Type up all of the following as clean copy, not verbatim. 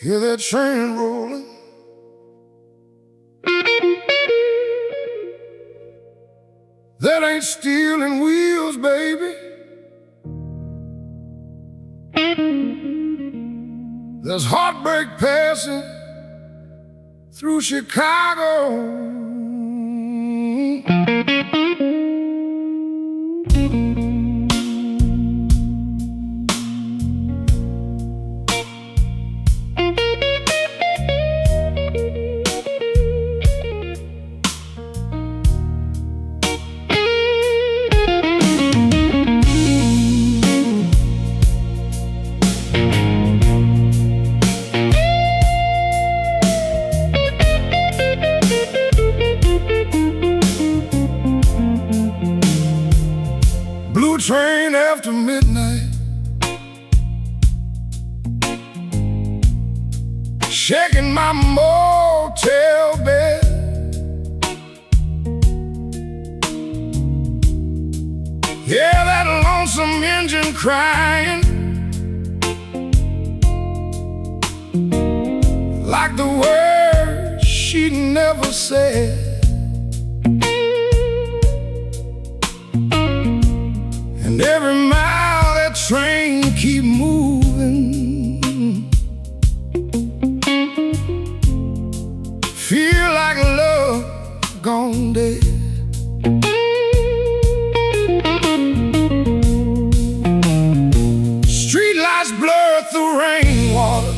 Hear that train rolling. That ain't stealing wheels, baby. There's heartbreak passing through Chicago. Blue train after midnight, shaking my motel bed. Yeah, that lonesome engine crying like the words she never said. And every mile that train keep moving, feel like love gone dead. Street lights blur through rainwater.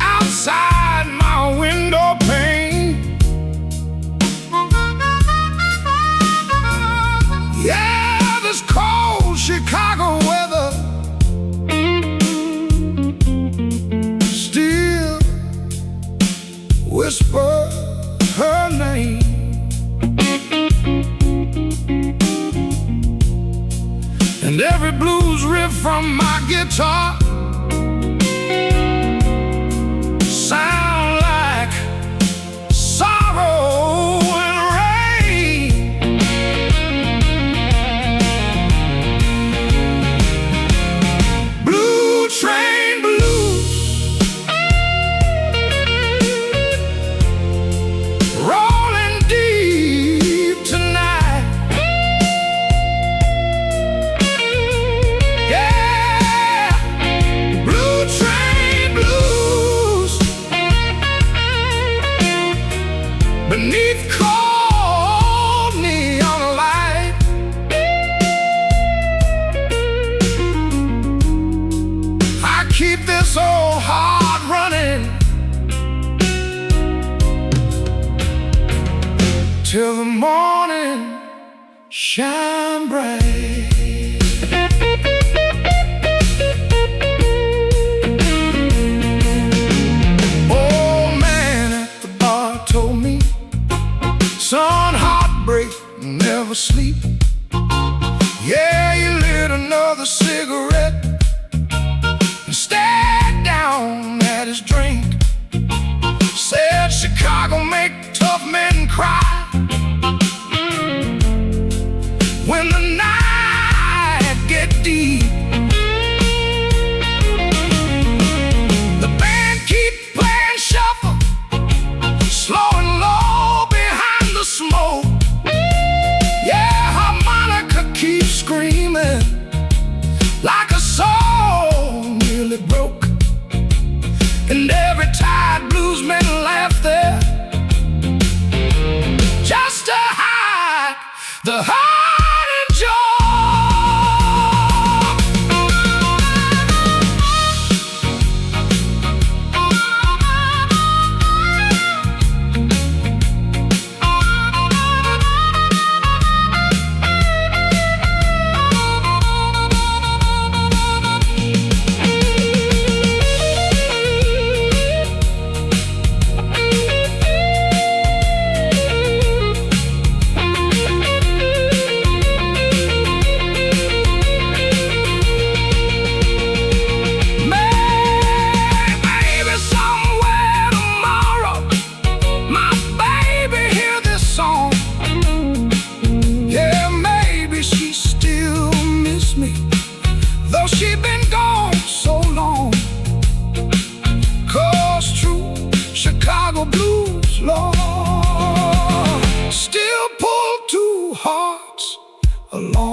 Outside my window pane, yeah, this cold Chicago weather still whisper her name. And every blues riff from my guitar sound like sorrow and rain. Blue train blues, rolling deep tonight. Yeah, blue train blues, beneath cold neon light. I keep this old heart running till the morning shine bright. Old man at the bar told me, son, heartbreak never sleep. Yeah, he lit another cigarette and stared down at his drink. Said Chicago make tough men cry when the night get deep. The band keep playing shuffle, slow and low behind the smoke. Yeah, harmonica keeps screaming like a soul nearly broke. And every tired bluesman laughed there just to hide the heart and joy. along